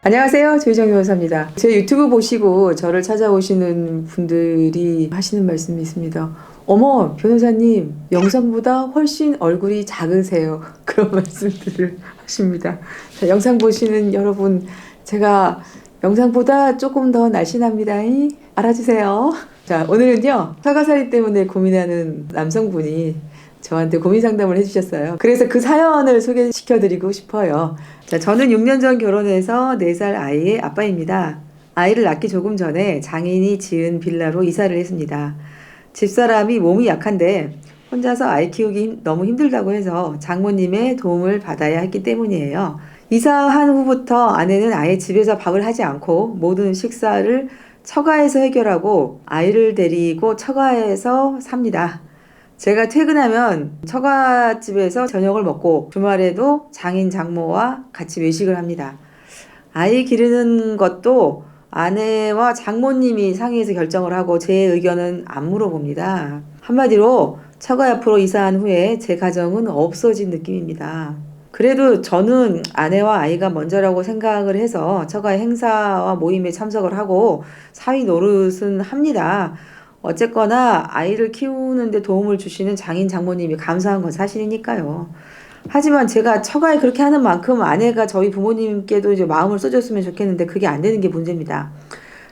안녕하세요. 조희정 변호사입니다. 제 유튜브 보시고 저를 찾아오시는 분들이 하시는 말씀이 있습니다. 어머, 변호사님, 영상보다 훨씬 얼굴이 작으세요. 그런 말씀들을 하십니다. 자, 영상 보시는 여러분, 제가 영상보다 조금 더 날씬합니다. 알아주세요. 자, 오늘은요, 처가살이 때문에 고민하는 남성분이 저한테 고민 상담을 해주셨어요. 그래서 그 사연을 소개시켜드리고 싶어요. 자, 저는 6년 전 결혼해서 4살 아이의 아빠입니다. 아이를 낳기 조금 전에 장인이 지은 빌라로 이사를 했습니다. 집사람이 몸이 약한데 혼자서 아이 키우기 너무 힘들다고 해서 장모님의 도움을 받아야 했기 때문이에요. 이사한 후부터 아내는 아예 집에서 밥을 하지 않고 모든 식사를 처가에서 해결하고 아이를 데리고 처가에서 삽니다. 제가 퇴근하면 처갓집에서 저녁을 먹고 주말에도 장인 장모와 같이 외식을 합니다. 아이 기르는 것도 아내와 장모님이 상의해서 결정을 하고 제 의견은 안 물어봅니다. 한마디로 처가 옆으로 이사한 후에 제 가정은 없어진 느낌입니다. 그래도 저는 아내와 아이가 먼저라고 생각을 해서 처가 행사와 모임에 참석을 하고 사위 노릇은 합니다. 어쨌거나 아이를 키우는데 도움을 주시는 장인 장모님이 감사한 건 사실이니까요. 하지만 제가 처가에 그렇게 하는 만큼 아내가 저희 부모님께도 이제 마음을 써줬으면 좋겠는데 그게 안 되는 게 문제입니다.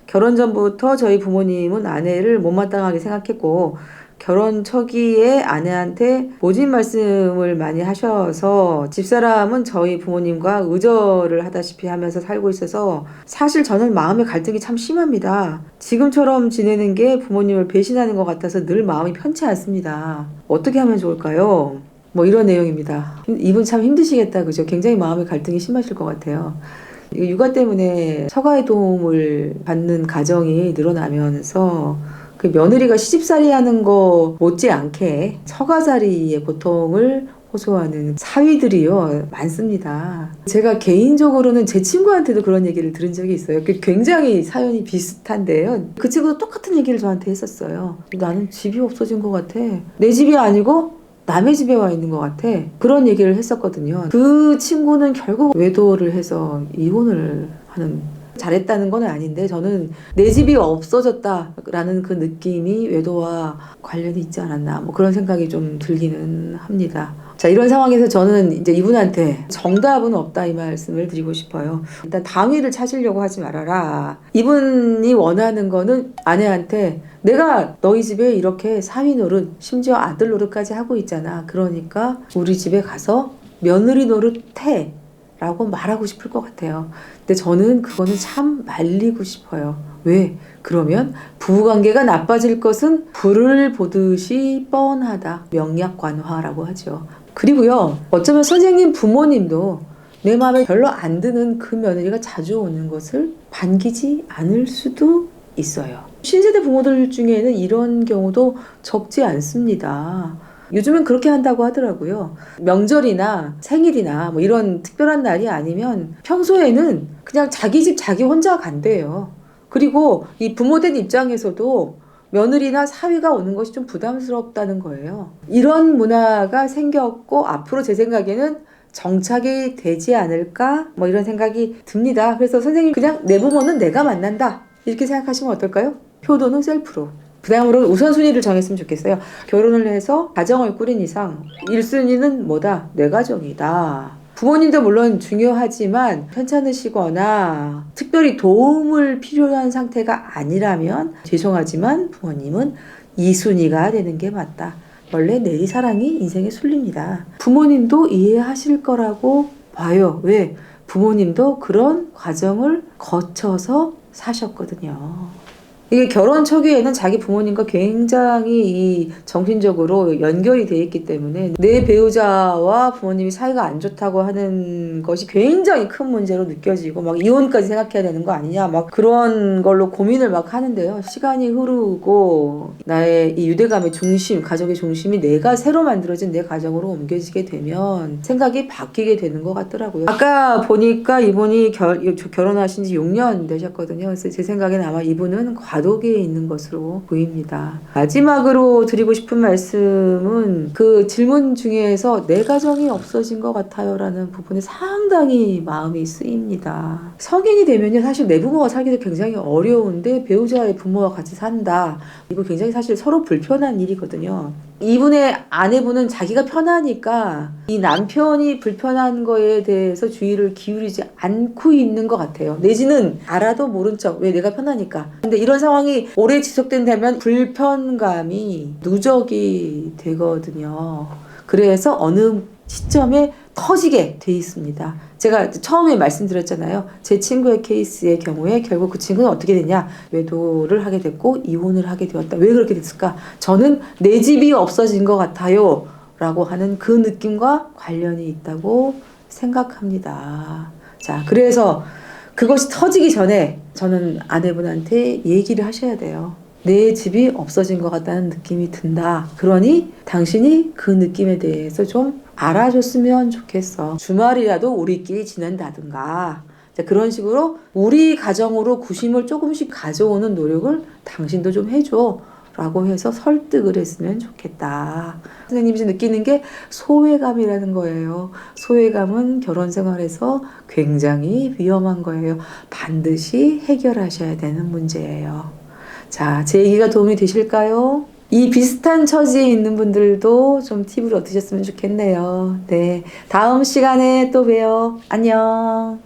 결혼 전부터 저희 부모님은 아내를 못마땅하게 생각했고 결혼 초기에 아내한테 모진 말씀을 많이 하셔서 집사람은 저희 부모님과 의절을 하다시피 하면서 살고 있어서 사실 저는 마음의 갈등이 참 심합니다. 지금처럼 지내는 게 부모님을 배신하는 것 같아서 늘 마음이 편치 않습니다. 어떻게 하면 좋을까요? 뭐 이런 내용입니다. 이분 참 힘드시겠다, 그죠? 굉장히 마음의 갈등이 심하실 것 같아요. 육아 때문에 처가의 도움을 받는 가정이 늘어나면서 그 며느리가 시집살이 하는 거 못지않게 처가살이의 고통을 호소하는 사위들이요 많습니다. 제가 개인적으로는 제 친구한테도 그런 얘기를 들은 적이 있어요. 굉장히 사연이 비슷한데요. 그 친구도 똑같은 얘기를 저한테 했었어요. 나는 집이 없어진 것 같아. 내 집이 아니고 남의 집에 와 있는 것 같아. 그런 얘기를 했었거든요. 그 친구는 결국 외도를 해서 이혼을 하는, 잘했다는 건 아닌데 저는 내 집이 없어졌다라는 그 느낌이 외도와 관련이 있지 않았나, 뭐 그런 생각이 좀 들기는 합니다. 자, 이런 상황에서 저는 이제 이분한테 정답은 없다 이 말씀을 드리고 싶어요. 일단 당위를 찾으려고 하지 말아라. 이분이 원하는 거는 아내한테 내가 너희 집에 이렇게 사위 노릇, 심지어 아들 노릇까지 하고 있잖아. 그러니까 우리 집에 가서 며느리 노릇 해 라고 말하고 싶을 것 같아요. 근데 저는 그거는 참 말리고 싶어요. 왜? 그러면 부부관계가 나빠질 것은 불을 보듯이 뻔하다. 명약관화라고 하죠. 그리고요, 어쩌면 선생님 부모님도 내 마음에 별로 안 드는 그 며느리가 자주 오는 것을 반기지 않을 수도 있어요. 신세대 부모들 중에는 이런 경우도 적지 않습니다. 요즘은 그렇게 한다고 하더라고요. 명절이나 생일이나 뭐 이런 특별한 날이 아니면 평소에는 그냥 자기 집 자기 혼자 간대요. 그리고 이 부모된 입장에서도 며느리나 사위가 오는 것이 좀 부담스럽다는 거예요. 이런 문화가 생겼고 앞으로 제 생각에는 정착이 되지 않을까, 뭐 이런 생각이 듭니다. 그래서 선생님 그냥 내 부모는 내가 만난다 이렇게 생각하시면 어떨까요? 효도는 셀프로. 그 다음으로 우선순위를 정했으면 좋겠어요. 결혼을 해서 가정을 꾸린 이상 1순위는 뭐다? 내 가정이다. 부모님도 물론 중요하지만 편찮으시거나 특별히 도움을 필요한 상태가 아니라면 죄송하지만 부모님은 2순위가 되는 게 맞다. 원래 내리사랑이 인생의 순리입니다. 부모님도 이해하실 거라고 봐요. 왜? 부모님도 그런 과정을 거쳐서 사셨거든요. 이게 결혼 초기에는 자기 부모님과 굉장히 이 정신적으로 연결이 돼 있기 때문에 내 배우자와 부모님이 사이가 안 좋다고 하는 것이 굉장히 큰 문제로 느껴지고 막 이혼까지 생각해야 되는 거 아니냐 막 그런 걸로 고민을 막 하는데요. 시간이 흐르고 나의 이 유대감의 중심, 가족의 중심이 내가 새로 만들어진 내 가정으로 옮겨지게 되면 생각이 바뀌게 되는 것 같더라고요. 아까 보니까 이분이 결혼하신 지 6년 되셨거든요. 그래서 제 생각에는 아마 이분은 과도기에 있는 것으로 보입니다. 마지막으로 드리고 싶은 말씀은 그 질문 중에서 내 가정이 없어진 것 같아요 라는 부분에 상당히 마음이 쓰입니다. 성인이 되면요, 사실 내 부모가 살기도 굉장히 어려운데 배우자의 부모와 같이 산다. 이거 굉장히 사실 서로 불편한 일이거든요. 이분의 아내분은 자기가 편하니까 이 남편이 불편한 거에 대해서 주의를 기울이지 않고 있는 것 같아요. 내지는 알아도 모른 척, 왜 내가 편하니까. 근데 이런 상황이 오래 지속된다면 불편감이 누적이 되거든요. 그래서 어느 시점에 터지게 돼 있습니다. 제가 처음에 말씀드렸잖아요. 제 친구의 케이스의 경우에 결국 그 친구는 어떻게 됐냐? 외도를 하게 됐고 이혼을 하게 되었다. 왜 그렇게 됐을까? 저는 내 집이 없어진 것 같아요 라고 하는 그 느낌과 관련이 있다고 생각합니다. 자, 그래서 그것이 터지기 전에 저는 아내분한테 얘기를 하셔야 돼요. 내 집이 없어진 것 같다는 느낌이 든다. 그러니 당신이 그 느낌에 대해서 좀 알아줬으면 좋겠어. 주말이라도 우리끼리 지낸다든가. 그런 식으로 우리 가정으로 구심을 조금씩 가져오는 노력을 당신도 좀 해줘. 라고 해서 설득을 했으면 좋겠다. 선생님이 느끼는 게 소외감이라는 거예요. 소외감은 결혼 생활에서 굉장히 위험한 거예요. 반드시 해결하셔야 되는 문제예요. 자, 제 얘기가 도움이 되실까요? 이 비슷한 처지에 있는 분들도 좀 팁을 얻으셨으면 좋겠네요. 네, 다음 시간에 또 봬요. 안녕.